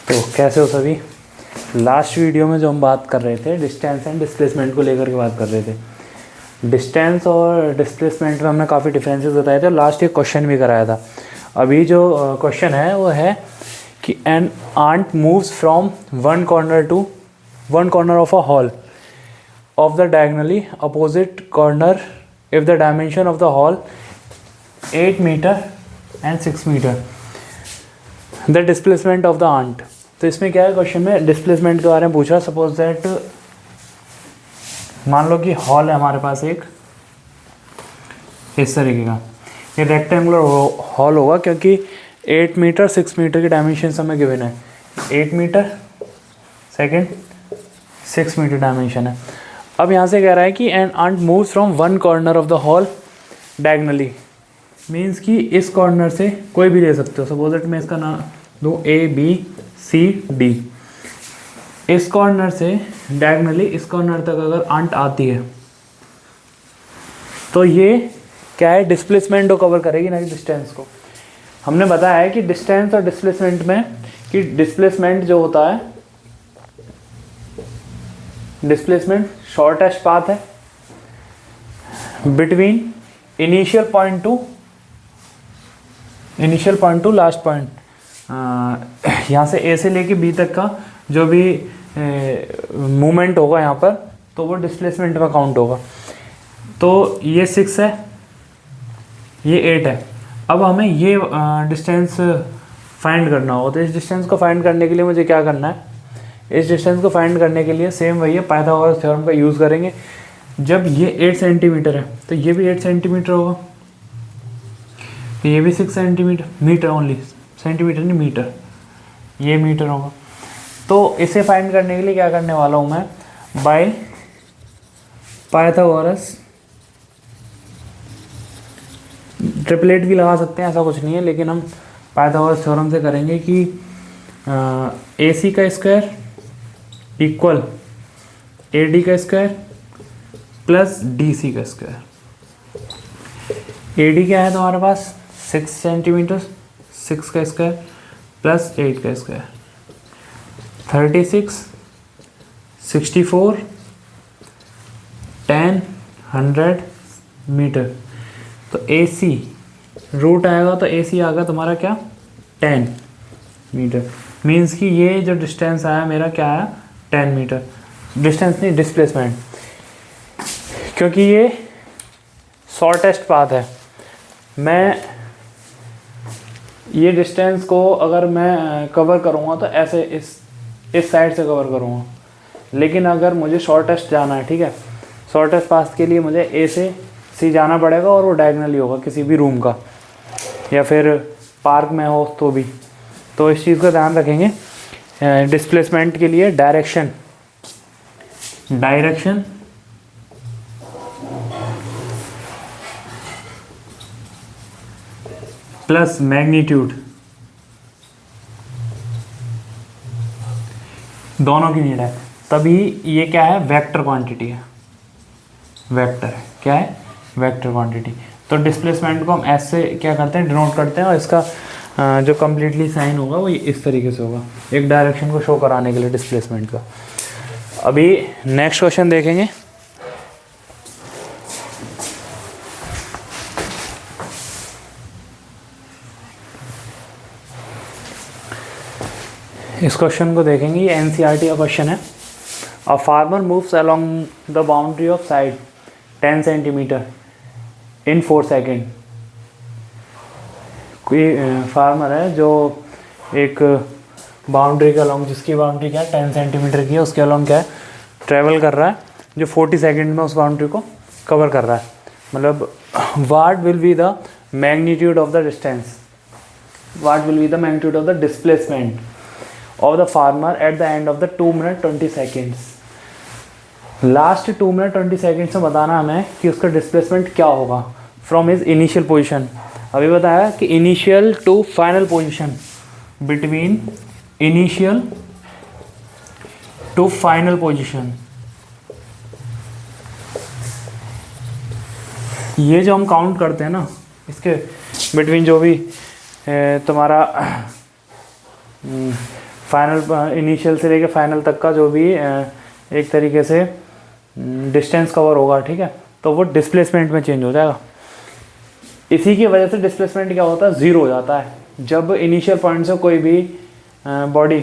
तो कैसे हो सभी। लास्ट वीडियो में जो हम बात कर रहे थे डिस्टेंस एंड डिस्प्लेसमेंट को लेकर के बात कर रहे थे। डिस्टेंस और डिस्प्लेसमेंट में हमने काफ़ी डिफरेंसेस बताए थे और लास्ट एक क्वेश्चन भी कराया था। अभी जो क्वेश्चन है वो है कि an ant moves from one corner of a hall of the diagonally opposite corner if the dimension of the hall 8 metre and 6 metre the displacement of the ant. तो इसमें क्या है, क्वेश्चन में डिस्प्लेसमेंट के बारे में पूछा। सपोज दैट मान लो कि हॉल है हमारे पास एक इस तरीके का, ये रेक्टेंगुलर हॉल होगा क्योंकि 8 मीटर 6 मीटर की डायमेंशन हमें गिवन है। 8 मीटर सेकेंड 6 मीटर डायमेंशन है। अब यहाँ से कह रहा है कि an ant moves from one corner of the hall diagonally, means कि इस कॉर्नर से कोई भी ले सकते हो। सपोज दैट मैं इसका नाम दूँ ABCD। इस कॉर्नर से डायगनली इस कॉर्नर तक अगर आंट आती है तो ये क्या है, डिस्प्लेसमेंट को कवर करेगी ना कि डिस्टेंस को। हमने बताया है कि डिस्टेंस और डिस्प्लेसमेंट में कि डिस्प्लेसमेंट जो होता है, डिस्प्लेसमेंट शॉर्टेस्ट पाथ है between initial point two last point. यहाँ से A से लेके B तक का जो भी मूवमेंट होगा यहाँ पर, तो वो डिस्प्लेसमेंट में काउंट होगा। तो ये 6 है, ये 8 है। अब हमें ये डिस्टेंस फाइंड करना होगा। तो इस डिस्टेंस को फाइंड करने के लिए मुझे क्या करना है, इस डिस्टेंस को फाइंड करने के लिए सेम वही है, पाइथागोरस थ्योरम का यूज़ करेंगे। जब ये 8 सेंटीमीटर है तो ये भी 8 सेंटीमीटर होगा, तो ये भी 6 सेंटीमीटर, मीटर ओनली, सेंटीमीटर नहीं मीटर, ये मीटर होगा। तो इसे फाइंड करने के लिए क्या करने वाला हूँ मैं, बाय पाइथागोरस ट्रिपलेट भी लगा सकते हैं, ऐसा कुछ नहीं है, लेकिन हम पाइथागोरस थ्योरम से करेंगे कि AC का स्क्वायर इक्वल AD का स्क्वायर प्लस DC का स्क्वायर। AD क्या है तुम्हारे पास 6 सेंटीमीटर, 6 का स्क्वायर प्लस 8 का स्क्वायर 36, 64, 10, 100 मीटर। तो AC रूट आएगा, तो AC आएगा तुम्हारा क्या 10 मीटर। मीन्स कि ये जो डिस्टेंस आया मेरा क्या आया 10 मीटर। डिस्टेंस नहीं, डिस्प्लेसमेंट, क्योंकि ये शॉर्टेस्ट पाथ है। मैं ये डिस्टेंस को अगर मैं कवर करूँगा तो ऐसे इस साइड से कवर करूँगा, लेकिन अगर मुझे शॉर्टेस्ट जाना है, ठीक है, शॉर्टेस्ट पाथ के लिए मुझे A से C जाना पड़ेगा और वो डायगनली होगा किसी भी रूम का, या फिर पार्क में हो तो भी। तो इस चीज़ का ध्यान रखेंगे। डिस्प्लेसमेंट के लिए डायरेक्शन प्लस मैग्नीट्यूड दोनों की नीड है, तभी ये क्या है, वेक्टर क्वांटिटी है, वेक्टर है, क्या है, वेक्टर क्वांटिटी। तो डिस्प्लेसमेंट को हम ऐसे क्या करते हैं, डिनोट करते हैं, और इसका जो कम्प्लीटली साइन होगा वो इस तरीके से होगा, एक डायरेक्शन को शो कराने के लिए डिस्प्लेसमेंट का। अभी नेक्स्ट क्वेश्चन देखेंगे। इस क्वेश्चन को देखेंगे, ये NCERT का क्वेश्चन है। A farmer moves along the boundary of side 10 centimetre in 4 second. कोई फार्मर है जो एक बाउंड्री के अलोंग, जिसकी बाउंड्री क्या है 10 सेंटीमीटर की है, उसके अलोंग क्या है ट्रेवल कर रहा है, जो 40 सेकेंड में उस बाउंड्री को कवर कर रहा है। मतलब what will be the magnitude of the distance, what will be the magnitude of the displacement of the farmer at the end of the 2 minute 20 seconds। Last 2 minute 20 seconds में बताना हमें कि उसका डिस्प्लेसमेंट क्या होगा फ्रॉम हिज इनिशियल पोजीशन। अभी बताया कि initial to final position, between initial to final position. ये जो हम काउंट करते हैं ना, इसके बिटवीन जो भी तुम्हारा फाइनल इनिशियल से लेके फाइनल तक का जो भी एक तरीके से डिस्टेंस कवर होगा, ठीक है, तो वो डिस्प्लेसमेंट में चेंज हो जाएगा। इसी की वजह से डिस्प्लेसमेंट क्या होता है, ज़ीरो हो जाता है। जब इनिशियल पॉइंट से कोई भी बॉडी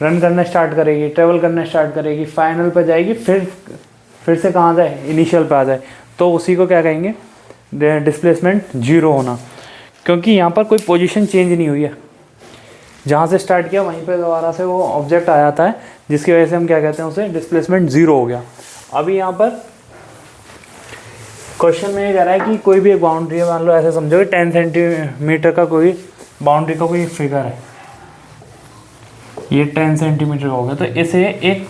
रन करना स्टार्ट करेगी, ट्रेवल करना स्टार्ट करेगी, फाइनल पे जाएगी, फिर से कहाँ जाए, इनिशियल पे आ जाए, तो उसी को क्या कहेंगे, डिस्प्लेसमेंट जीरो होना। क्योंकि यहाँ पर कोई पोजीशन चेंज नहीं हुई है, जहाँ से स्टार्ट किया वहीं पे दोबारा से वो ऑब्जेक्ट आ जाता है, जिसकी वजह से हम क्या कहते हैं, उसे डिस्प्लेसमेंट ज़ीरो हो गया। अभी यहाँ पर क्वेश्चन में ये कह रहा है कि कोई भी एक बाउंड्री है, मान लो ऐसे समझो कि 10 सेंटीमीटर का कोई बाउंड्री का कोई फिगर है, ये 10 सेंटीमीटर का हो गया, तो इसे एक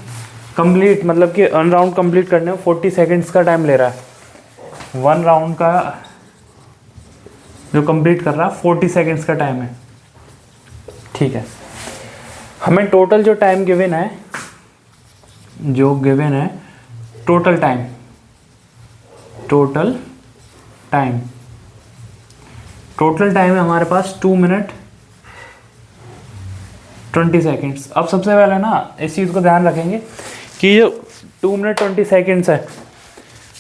कंप्लीट मतलब कि 1 राउंड कंप्लीट करने में 40 सेकेंड्स का टाइम ले रहा है। 1 राउंड का जो कंप्लीट कर रहा है 40 सेकेंड्स का टाइम है, ठीक है। हमें टोटल जो टाइम गिवन है, टोटल टाइम है हमारे पास 2 मिनट 20 सेकेंड्स। अब सबसे पहले ना इस चीज़ को ध्यान रखेंगे कि जो 2 मिनट 20 सेकेंड्स है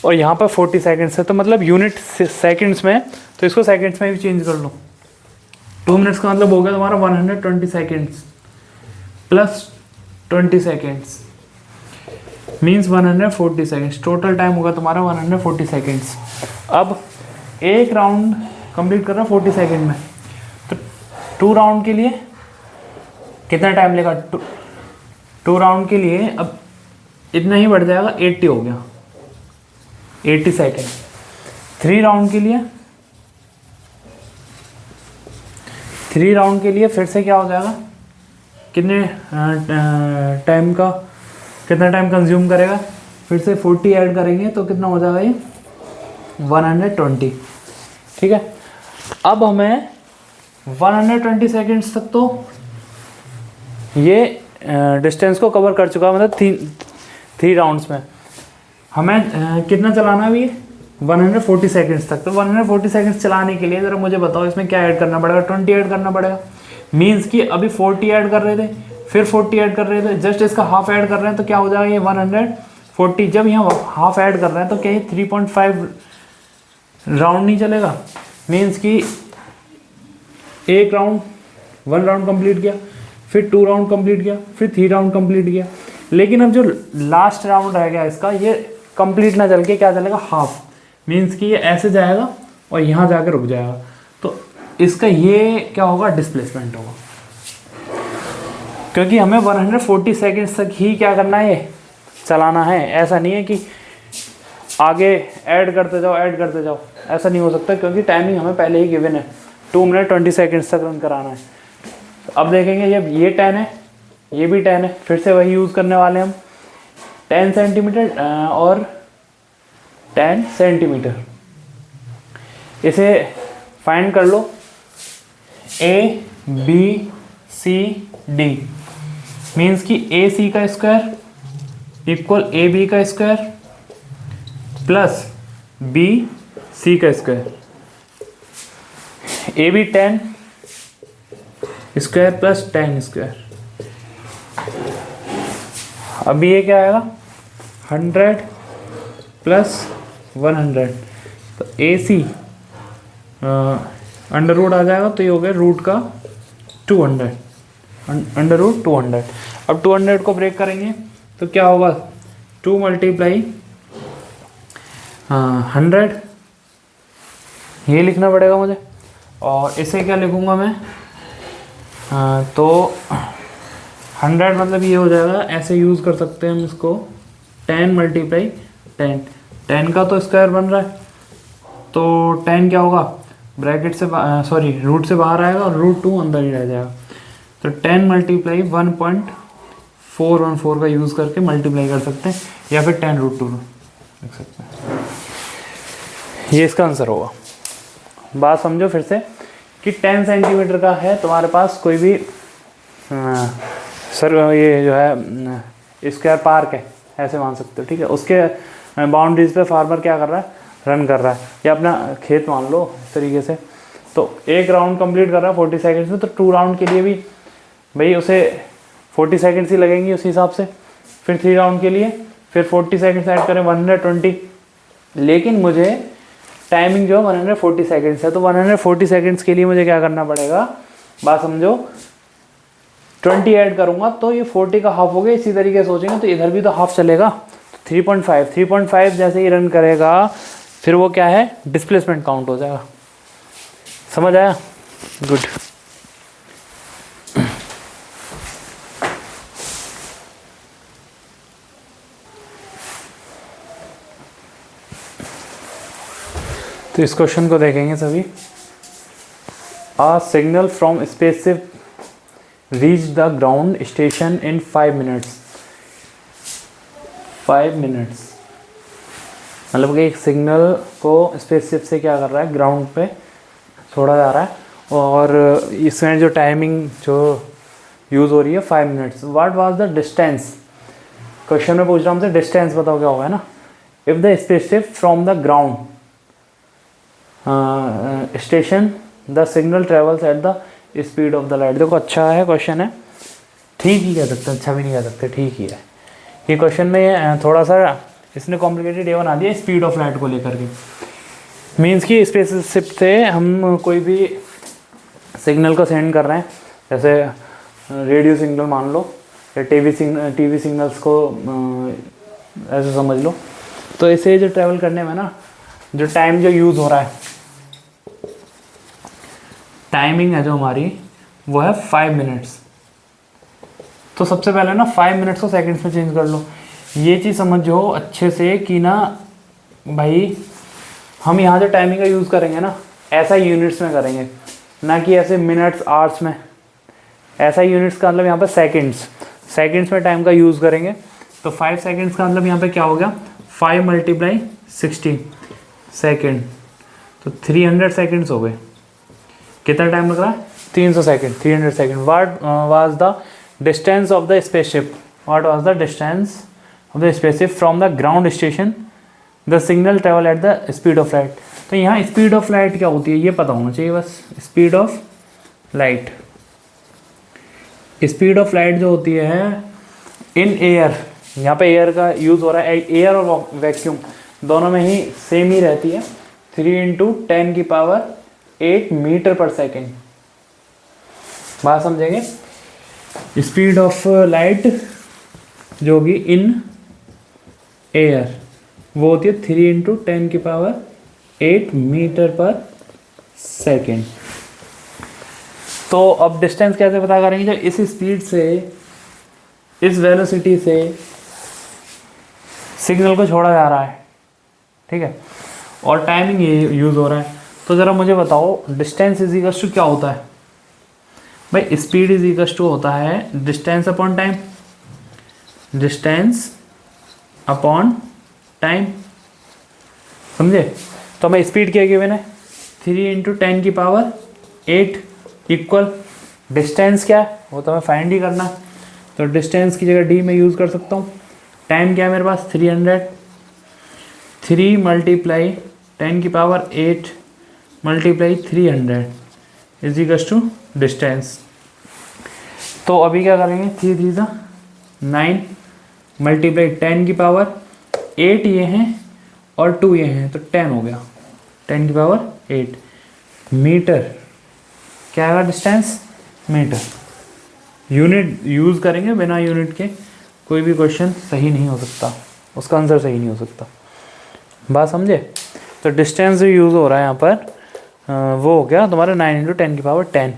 और यहाँ पर 40 सेकेंड्स है, तो मतलब यूनिट सेकेंड्स में, तो इसको सेकेंड्स में भी चेंज कर लो। 2 मिनट्स का मतलब हो गया तुम्हारा 120 seconds plus 20 seconds means 140 seconds. Total time होगा तुम्हारा 140 सेकेंड्स। अब एक राउंड कंप्लीट कर रहा है 40 सेकेंड में, तो 2 राउंड के लिए कितना टाइम लेगा, 2 राउंड के लिए अब इतना ही बढ़ जाएगा, 80 हो गया, 80 सेकेंड। 3 राउंड के लिए फिर से क्या हो जाएगा, कितना टाइम कंज्यूम करेगा, फिर से 40 ऐड करेंगे तो कितना हो जाएगा, ये 120, ठीक है। अब हमें 120 सेकेंड्स तक तो ये डिस्टेंस को कवर कर चुका है, मतलब 3 राउंड्स में। हमें कितना चलाना है, ये 140 सेकेंड्स तक। तो 140 सेकेंड्स चलाने के लिए ज़रा मुझे बताओ इसमें क्या ऐड करना पड़ेगा, 20 ऐड करना पड़ेगा। मीन्स कि अभी 40 ऐड कर रहे थे, फिर 40 ऐड कर रहे थे, जस्ट इसका हाफ ऐड कर रहे हैं, तो क्या हो जाएगा ये 140। जब यहाँ हाफ ऐड कर रहे हैं तो क्या ये 3.5 राउंड नहीं चलेगा। मीन्स कि 1 राउंड कंप्लीट किया, फिर 2 राउंड कंप्लीट किया, फिर 3 राउंड कंप्लीट किया। लेकिन अब जो लास्ट राउंड रह गया इसका, ये कंप्लीट ना चल के क्या चलेगा, हाफ। मीन्स कि ये ऐसे जाएगा और यहाँ जाकर रुक जाएगा, तो इसका ये क्या होगा, डिस्प्लेसमेंट होगा। क्योंकि हमें 140 सेकेंड्स तक ही क्या करना है, ये चलाना है। ऐसा नहीं है कि आगे ऐड करते जाओ, ऐसा नहीं हो सकता, क्योंकि टाइमिंग हमें पहले ही गिवन है, 2 मिनट 20 सेकेंड्स तक रन कराना है। तो अब देखेंगे, जब ये 10 है, ये भी 10 है, फिर से वही यूज़ करने वाले हम 10 सेंटीमीटर और 10 सेंटीमीटर। इसे फाइंड कर लो, ABCD मीन्स कि AC का स्क्वायर इक्वल AB का स्क्वायर प्लस BC का square. AB 10 square plus 10 square. अभी ये क्या आएगा, 100 प्लस 100, तो AC अंडर रूट आ जाएगा, तो ये हो गया रूट का 200, अंडर रूट 200। अब 200 को ब्रेक करेंगे तो क्या होगा, 2 मल्टीप्लाई 100, ये लिखना पड़ेगा मुझे। और इसे क्या लिखूँगा मैं, तो 100 मतलब ये हो जाएगा, ऐसे यूज़ कर सकते हैं हम इसको, 10 मल्टीप्लाई 10 का तो स्क्वायर बन रहा है, तो 10 क्या होगा, ब्रैकेट से रूट से बाहर आएगा और रूट 2 अंदर ही रह जाएगा। तो 10 मल्टीप्लाई 1.414 का यूज़ करके मल्टीप्लाई कर सकते हैं, या फिर 10 रूट 2 लिख सकते हैं। ये इसका आंसर होगा। बात समझो फिर से कि 10 सेंटीमीटर का है तुम्हारे पास कोई भी ये जो है स्क्वायर पार्क है, ऐसे मान सकते हो, ठीक है। उसके बाउंड्रीज पे फार्मर क्या कर रहा है, रन कर रहा है, या अपना खेत मान लो इस तरीके से। तो 1 राउंड कंप्लीट कर रहा है 40 सेकेंड्स में, तो 2 राउंड के लिए भी भाई उसे 40 सेकेंड्स ही लगेंगी उस हिसाब से। फिर 3 राउंड के लिए फिर 40 सेकेंड्स ऐड करें 120, लेकिन मुझे टाइमिंग जो है 140 सेकेंड्स है, तो 140 सेकेंड्स के लिए मुझे क्या करना पड़ेगा, बात समझो, 20 ऐड करूँगा तो ये 40 का हाफ हो गया। इसी तरीके से सोचेंगे तो इधर भी तो हाफ चलेगा, तो 3.5 जैसे ही रन करेगा फिर वो क्या है, डिस्प्लेसमेंट काउंट हो जाएगा। समझ आया? गुड। तो इस क्वेश्चन को देखेंगे सभी। A signal from spaceship reached the ground station in 5 minutes. 5 minutes मतलब कि एक सिग्नल को स्पेसशिप से क्या कर रहा है, ग्राउंड पे छोड़ा जा रहा है, और इसमें जो टाइमिंग जो यूज़ हो रही है 5 minutes. What was the distance, question में पूछ रहा हूँ हमसे डिस्टेंस बताओ क्या होगा, है ना। If the spaceship from the ground station the signal travels at the speed of the light. देखो अच्छा है क्वेश्चन है, ठीक ही कह सकते, अच्छा भी नहीं कह सकते, ठीक ही है। ये क्वेश्चन में थोड़ा सा इसने कॉम्प्लिकेटेड ये बना दिया स्पीड ऑफ लाइट को लेकर के। मीन्स कि स्पेसशिप से हम कोई भी सिग्नल को सेंड कर रहे हैं, जैसे रेडियो सिग्नल मान लो, या टीवी सिग्नल्स को ऐसे समझ लो। तो इसे जो ट्रैवल करने में ना जो टाइम जो यूज़ हो रहा है, टाइमिंग है जो हमारी वो है 5 मिनट्स। तो सबसे पहले ना 5 मिनट्स को सेकंड्स में चेंज कर लो। ये चीज़ समझो अच्छे से कि ना भाई, हम यहाँ जो टाइमिंग का यूज़ करेंगे ना ऐसा यूनिट्स में करेंगे, ना कि ऐसे मिनट्स आवर्स में। ऐसा यूनिट्स का मतलब यहाँ पे सेकंड्स में टाइम का यूज़ करेंगे। तो 5 सेकंड्स का मतलब यहाँ पे क्या हो गया, 5 × 60 सेकेंड, तो 300 सेकंड्स हो गए। कितना टाइम लग रहा है, 300 second, 300 second. What was the distance of the spaceship, what was the distance of the spaceship from the ground station the signal travel at the speed of light. तो यहाँ speed of light क्या होती है ये पता होना चाहिए बस। Speed of light, speed of light जो होती है इन एयर, यहाँ पे एयर का यूज़ हो रहा है, एयर और वैक्यूम दोनों में ही सेम ही रहती है। 3 × 10⁸ मीटर पर सेकेंड। बात समझेंगे, स्पीड ऑफ लाइट जो होगी इन एयर वो होती है 3 × 10⁸ मीटर पर सेकेंड। तो अब डिस्टेंस कैसे पता करेंगे, जब इस स्पीड से, इस वेलोसिटी से सिग्नल को छोड़ा जा रहा है, ठीक है, और टाइमिंग ये यूज़ हो रहा है। तो ज़रा मुझे बताओ डिस्टेंस इज इक्वल टू क्या होता है भाई, स्पीड इज इक्वल टू होता है distance upon time, distance upon time, समझे। तो हमें स्पीड क्या गिवन है, 3 × 10⁸ इक्वल डिस्टेंस क्या है वो तो हमें फाइंड ही करना है। तो डिस्टेंस की जगह डी में यूज़ कर सकता हूँ। टाइम क्या है मेरे पास 300, 3 × 10⁸ × 300 इज इक्वल टू डिस्टेंस। तो अभी क्या करेंगे, 3 3 × 9 × 10⁸ ये हैं और 2 ये हैं, तो 10 हो गया, 10⁸ मीटर। क्या आएगा डिस्टेंस, मीटर। यूनिट यूज़ करेंगे, बिना यूनिट के कोई भी क्वेश्चन सही नहीं हो सकता, उसका आंसर सही नहीं हो सकता। बात समझे। तो डिस्टेंस जो यूज़ हो रहा है यहाँ पर वो हो गया तुम्हारा 9 × 10⁻10।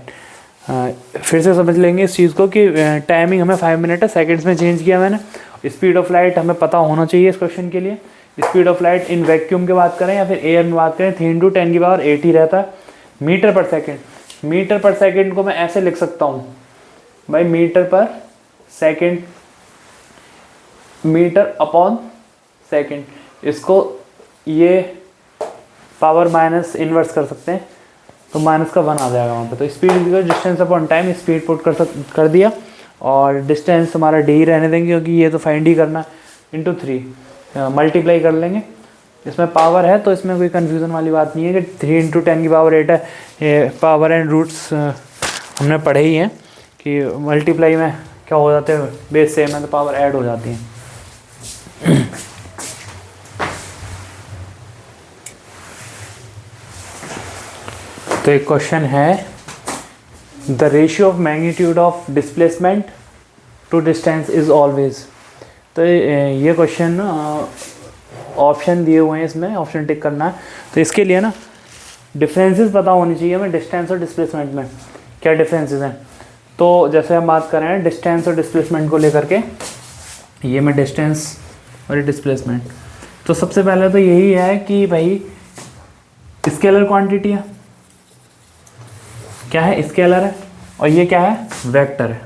फिर से समझ लेंगे इस चीज़ को कि टाइमिंग हमें 5 मिनट है, सेकंड्स में चेंज किया मैंने। स्पीड ऑफ लाइट हमें पता होना चाहिए इस क्वेश्चन के लिए। Speed of light in vacuum की बात करें या फिर एयर में बात करें, 3 × 10⁸ ही रहता है। मीटर पर सेकेंड, मीटर पर सेकेंड को मैं ऐसे लिख सकता हूँ भाई, मीटर पर सेकेंड, मीटर अपॉन सेकेंड। इसको ये पावर माइनस इन्वर्स कर सकते हैं, तो माइनस का 1 आ जाएगा वहाँ पे। तो speed distance upon time, speed put कर दिया, और डिस्टेंस हमारा डी रहने देंगे क्योंकि ये तो फाइंड ही करना है। × 3 मल्टीप्लाई कर लेंगे। इसमें पावर है तो इसमें कोई कन्फ्यूज़न वाली बात नहीं है कि 3 × 10⁸ है। ये पावर एंड रूट्स हमने पढ़े ही हैं कि मल्टीप्लाई में क्या हो जाते हैं, बेस सेम है तो पावर ऐड हो जाती है। तो एक क्वेश्चन है, the ratio of magnitude of displacement to distance is always. तो ये क्वेश्चन ऑप्शन दिए हुए हैं, इसमें ऑप्शन टिक करना है। तो इसके लिए ना डिफरेंसेस पता होनी चाहिए हमें डिस्टेंस और डिस्प्लेसमेंट में, क्या डिफरेंसेस हैं। तो जैसे हम बात कर रहे हैं डिस्टेंस और डिस्प्लेसमेंट को लेकर के, ये में डिस्टेंस और ये डिस्प्लेसमेंट। तो सबसे पहले तो यही है कि भाई स्केलर क्वांटिटी है, क्या है, स्केलर है, और ये क्या है, वेक्टर है,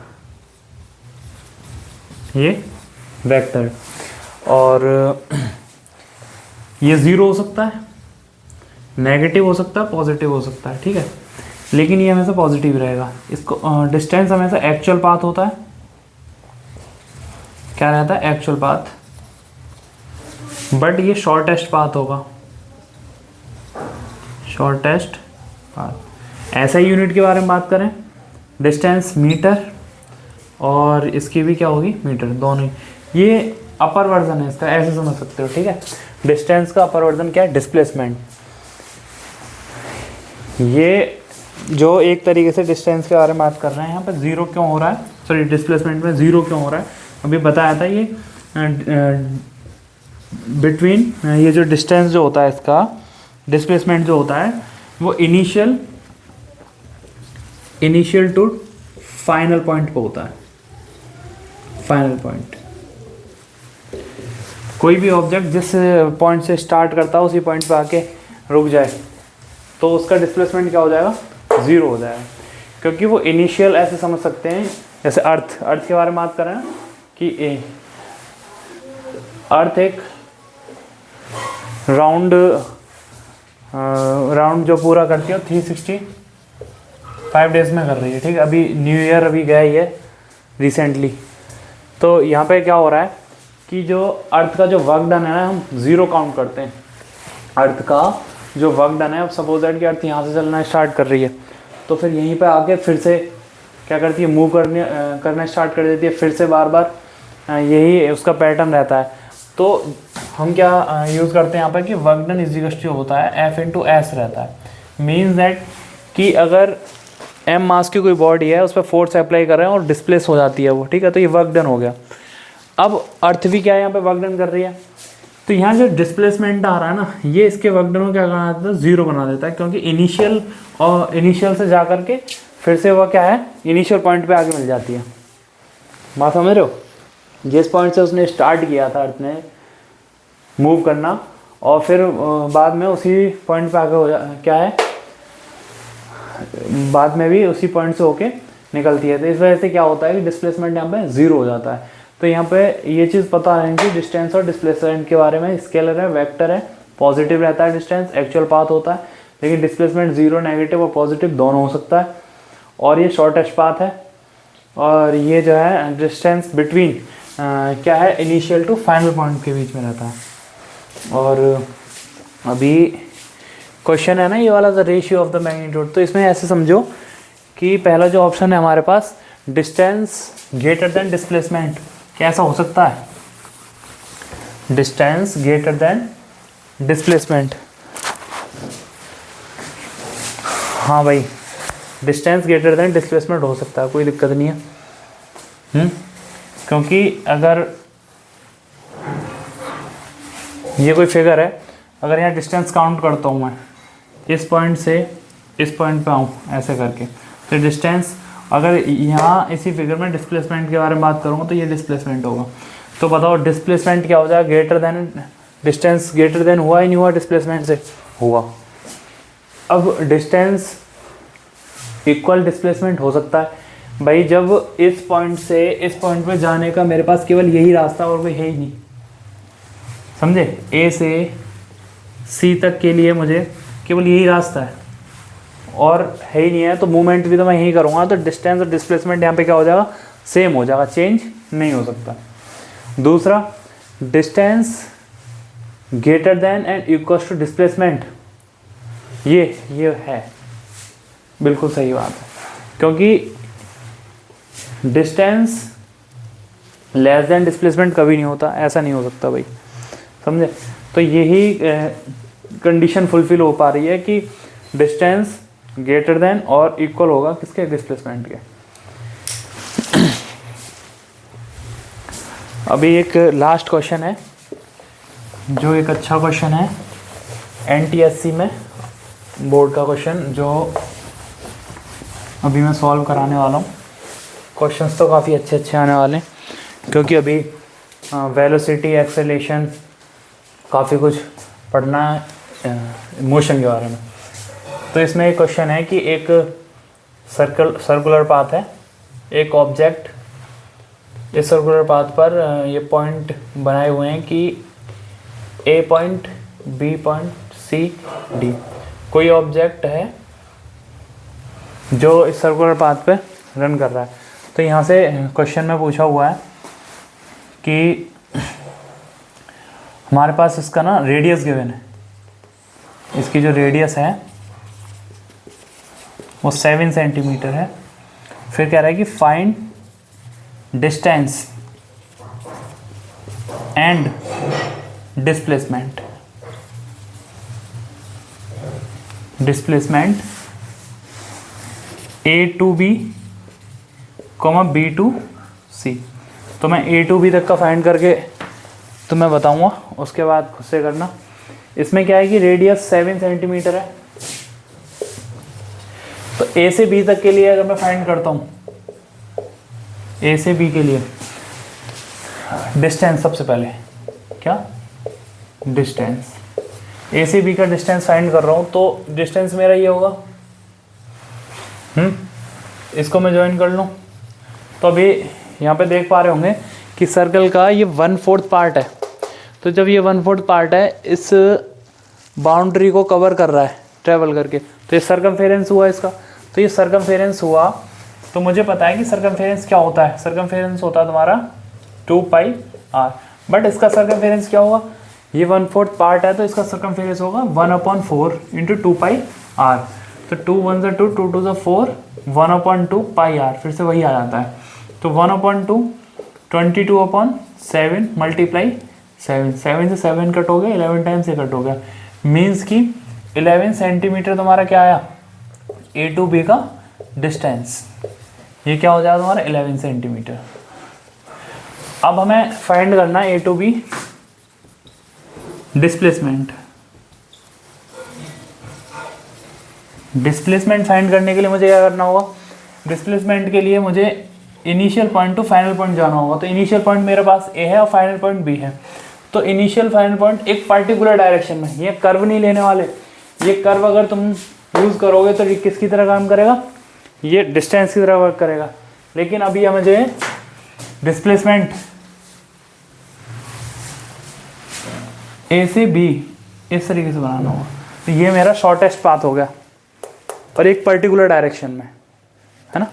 ये वेक्टर। और ये ज़ीरो हो सकता है, नेगेटिव हो सकता है, पॉजिटिव हो सकता है, ठीक है, लेकिन ये हमेशा पॉजिटिव रहेगा। इसको डिस्टेंस हमेशा एक्चुअल पाथ होता है, क्या रहता है, एक्चुअल पाथ, बट ये शॉर्टेस्ट पाथ होगा, शॉर्टेस्ट पाथ। ऐसा ही यूनिट के बारे में बात करें, डिस्टेंस मीटर और इसकी भी क्या होगी, मीटर, दोनों। ये अपर वर्जन है इसका, ऐसे समझ सकते हो, ठीक है। डिस्टेंस का अपर वर्जन क्या है, डिस्प्लेसमेंट। ये जो एक तरीके से डिस्टेंस के बारे में बात कर रहे हैं, यहाँ पर जीरो क्यों हो रहा है, सॉरी डिस्प्लेसमेंट में जीरो क्यों हो रहा है, अभी बताया था। ये बिटवीन, ये जो डिस्टेंस जो होता है इसका, डिस्प्लेसमेंट जो होता है वो इनिशियल टू फाइनल पॉइंट पे होता है। फाइनल पॉइंट, कोई भी ऑब्जेक्ट जिस पॉइंट से स्टार्ट करता है उसी पॉइंट पे आके रुक जाए तो उसका डिस्प्लेसमेंट क्या हो जाएगा, ज़ीरो हो जाएगा, क्योंकि वो इनिशियल, ऐसे समझ सकते हैं जैसे अर्थ के बारे में बात कर रहे हैं कि अर्थ एक राउंड जो पूरा करती है 365 डेज में कर रही है, ठीक है। अभी न्यू ईयर अभी गया ही है रिसेंटली। तो यहाँ पे क्या हो रहा है कि जो अर्थ का जो वर्क डन है ना, हम ज़ीरो काउंट करते हैं अर्थ का जो वर्क डन है। अब सपोज दैट कि अर्थ यहाँ से चलना स्टार्ट कर रही है, तो फिर यहीं पे आके फिर से क्या करती है, मूव करना स्टार्ट कर देती है, फिर से बार बार यही उसका पैटर्न रहता है। तो हम क्या यूज़ करते हैं यहाँ पर कि वर्क डन इजिकल्स जो होता है F इंटू एस रहता है। मीन्स दैट कि अगर m मास की कोई बॉडी है, उस पर फोर्स अप्लाई कर रहे हैं और डिस्प्लेस हो जाती है वो, ठीक है, तो ये वर्क डन हो गया। अब अर्थ भी क्या है, यहाँ पे वर्क डन कर रही है, तो यहाँ जो डिस्प्लेसमेंट आ रहा है ना, ये इसके वर्क डन को क्या बना देता है, ज़ीरो बना देता है, क्योंकि इनिशियल से जा करके फिर से वह क्या है, इनिशियल पॉइंट पे आगे मिल जाती है। बात समझ रहे हो, जिस पॉइंट से उसने स्टार्ट किया था अर्थ ने मूव करना, और फिर बाद में उसी पॉइंट पे आगे हो क्या है, बाद में भी उसी पॉइंट से होके निकलती है। तो इस वजह से क्या होता है कि डिस्प्लेसमेंट यहाँ पे ज़ीरो हो जाता है। तो यहाँ पे ये चीज़ पता है कि डिस्टेंस और डिस्प्लेसमेंट के बारे में, स्केलर है, वेक्टर है, पॉजिटिव रहता है डिस्टेंस, एक्चुअल पाथ होता है, लेकिन डिस्प्लेसमेंट ज़ीरो, नेगेटिव और पॉजिटिव दोनों हो सकता है, और ये शॉर्टेस्ट पाथ है। और ये जो है डिस्टेंस बिटवीन क्या है, इनिशियल टू फाइनल पॉइंट के बीच में रहता है। और अभी क्वेश्चन है ना ये वाला, the ratio of the magnitude. तो इसमें ऐसे समझो कि पहला जो ऑप्शन है हमारे पास, डिस्टेंस ग्रेटर देन डिस्प्लेसमेंट, कैसा हो सकता है, डिस्टेंस ग्रेटर देन डिस्प्लेसमेंट। हाँ भाई, डिस्टेंस ग्रेटर देन डिस्प्लेसमेंट हो सकता है, कोई दिक्कत नहीं है। क्योंकि अगर ये कोई फिगर है, अगर यहाँ डिस्टेंस काउंट करता हूँ मैं, इस पॉइंट से इस पॉइंट पे आऊँ ऐसे करके, तो डिस्टेंस, अगर यहाँ इसी फिगर में डिस्प्लेसमेंट के बारे में बात करूँगा तो ये डिस्प्लेसमेंट होगा। तो बताओ डिस्प्लेसमेंट क्या हो जाएगा, greater than distance, greater then हुआ ही नहीं हुआ, डिस्प्लेसमेंट से हुआ। अब डिस्टेंस इक्वल डिस्प्लेसमेंट हो सकता है भाई, जब इस पॉइंट से इस पॉइंट पे जाने का मेरे पास केवल यही रास्ता और कोई है ही नहीं, समझे। ए से सी तक के लिए मुझे केवल यही रास्ता है और है ही नहीं है, तो मूवमेंट भी तो मैं यही करूँगा, तो डिस्टेंस और डिस्प्लेसमेंट यहाँ पे क्या हो जाएगा, सेम हो जाएगा, चेंज नहीं हो सकता। दूसरा, distance greater than and equals to displacement, ये है, बिल्कुल सही बात है, क्योंकि डिस्टेंस लेस देन डिस्प्लेसमेंट कभी नहीं होता, ऐसा नहीं हो सकता भाई, समझे। तो यही कंडीशन फुलफिल हो पा रही है कि डिस्टेंस ग्रेटर देन और इक्वल होगा किसके, डिस्प्लेसमेंट के। अभी एक लास्ट क्वेश्चन है जो एक अच्छा क्वेश्चन है NTSC में, बोर्ड का क्वेश्चन जो अभी मैं सॉल्व कराने वाला हूँ। क्वेश्चंस तो काफ़ी अच्छे अच्छे आने वाले हैं क्योंकि अभी वेलोसिटी, एक्सेलेरेशन, काफ़ी कुछ पढ़ना है मोशन के बारे में। तो इसमें एक क्वेश्चन है कि एक सर्कुलर पाथ है, एक ऑब्जेक्ट इस सर्कुलर पाथ पर ये पॉइंट बनाए हुए हैं कि A point, B point, C, D। कोई ऑब्जेक्ट है जो इस सर्कुलर पाथ पे रन कर रहा है। तो यहाँ से क्वेश्चन में पूछा हुआ है कि हमारे पास इसका ना रेडियस गिवन है, इसकी जो रेडियस है वो 7 सेंटीमीटर है। फिर कह रहा है कि find distance and displacement A to B, B to C। तो मैं A to B तक का फाइंड करके तो मैं बताऊंगा, उसके बाद खुद से करना। इसमें क्या है कि रेडियस 7 सेंटीमीटर है, तो A से B तक के लिए अगर मैं फाइंड करता हूँ, A से B के लिए डिस्टेंस, सबसे पहले क्या डिस्टेंस, A से B का डिस्टेंस फाइंड कर रहा हूँ, तो डिस्टेंस मेरा ये होगा, इसको मैं ज्वाइन कर लूँ। तो अभी यहाँ पे देख पा रहे होंगे कि सर्कल का ये 1/4 पार्ट है। तो जब ये 1/4 पार्ट है, इस बाउंड्री को कवर कर रहा है ट्रेवल करके, तो ये सर्कमफेरेंस हुआ इसका। तो ये सर्कमफेरेंस हुआ, तो मुझे पता है कि सर्कमफेरेंस क्या होता है। सर्कमफेरेंस होता है तुम्हारा 2πr, बट इसका सर्कमफेरेंस क्या होगा, ये 1/4 पार्ट है तो इसका सर्कमफेरेंस होगा 1/4 इंटू 2πr। तो 2 1 2 2 2 4 1/2πr, फिर से वही आ जाता है। तो 1/2 22/7 मल्टीप्लाई 7 से 7 कट हो गया, 11 टाइम से कट हो गया, मीन्स कि 11 सेंटीमीटर तुम्हारा क्या आया, A to B का डिस्टेंस। ये क्या हो जाएगा तुम्हारा 11 सेंटीमीटर। अब हमें फाइंड करना है A to B displacement. Displacement find करने के लिए मुझे क्या करना होगा, डिस्प्लेसमेंट के लिए मुझे initial point two final point जाना होगा। तो इनिशियल पॉइंट मेरे पास A है और फाइनल पॉइंट B है। तो इनिशियल फाइनल पॉइंट एक पर्टिकुलर डायरेक्शन में, ये कर्व नहीं लेने वाले। ये कर्व अगर तुम यूज़ करोगे तो ये किसकी तरह काम करेगा, ये डिस्टेंस की तरह वर्क करेगा। लेकिन अभी मुझे डिस्प्लेसमेंट A से B इस तरीके से बनाना होगा। तो ये मेरा शॉर्टेस्ट पाथ हो गया और एक पर्टिकुलर डायरेक्शन में, है ना।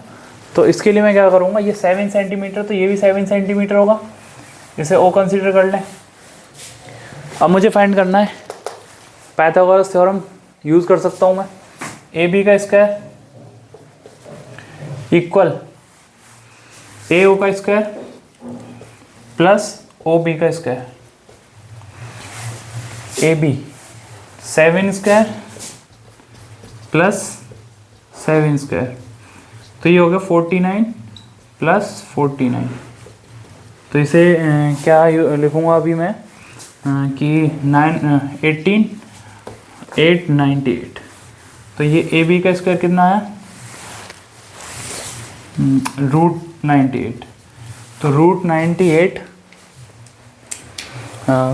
तो इसके लिए मैं क्या करूँगा, ये 7 सेंटीमीटर, तो ये भी 7 सेंटीमीटर होगा, इसे O कंसीडर कर लें। अब मुझे फाइंड करना है, पाइथागोरस थ्योरम यूज़ कर सकता हूँ मैं। AB का स्क्वायर इक्वल AO का स्क्वायर प्लस OB का square. AB 7 square plus 7 square, तो ये हो गया 49 प्लस 49। तो इसे क्या लिखूँगा अभी मैं कि 18 898। तो ये AB का स्क्वायर कितना आया, √98। तो √98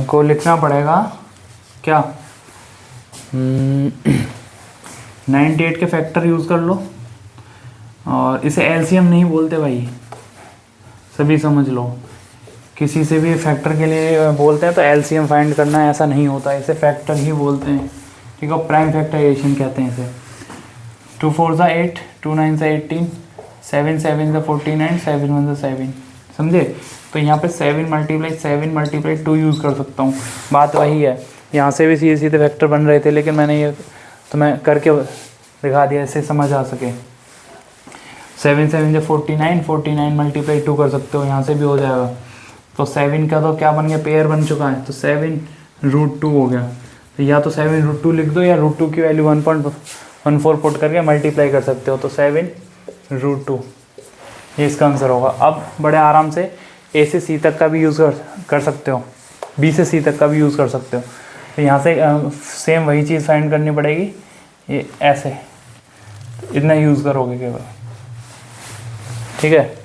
को लिखना पड़ेगा क्या, 98 के फैक्टर यूज़ कर लो। और इसे एलसीएम नहीं बोलते भाई, सभी समझ लो। किसी से भी फैक्टर के लिए बोलते हैं तो एलसीएम फाइंड करना है, ऐसा नहीं होता, इसे फैक्टर ही बोलते हैं, ठीक है। प्राइम फैक्टराइजेशन कहते हैं इसे। 2 4 8, 2 9 18, 7 7 49, 7 1 7, समझे। तो यहाँ पे 7 मल्टीप्लाई 2 यूज़ कर सकता हूँ। बात वही है, यहाँ से भी सीधे सीधे फैक्टर बन रहे थे, लेकिन मैंने ये तुम्हें करके दिखा दिया, इससे समझ आ सके। 7 7 49, 49 मल्टीप्लाई 2 कर सकते हो, यहाँ से भी हो जाएगा। तो 7 का तो क्या बन गया, पेयर बन चुका है, तो 7√2 हो गया। तो या तो 7√2 लिख दो या √2 की वैल्यू 1.14 पुट करके मल्टीप्लाई कर सकते हो, तो 7√2 ये इसका आंसर होगा। अब बड़े आराम से ए से सी तक का भी यूज़ कर सकते हो, बी से सी तक का भी यूज़ कर सकते हो। तो यहाँ से सेम वही चीज़ फाइंड करनी पड़ेगी, ये ऐसे इतना यूज़ करोगे केवल, ठीक है।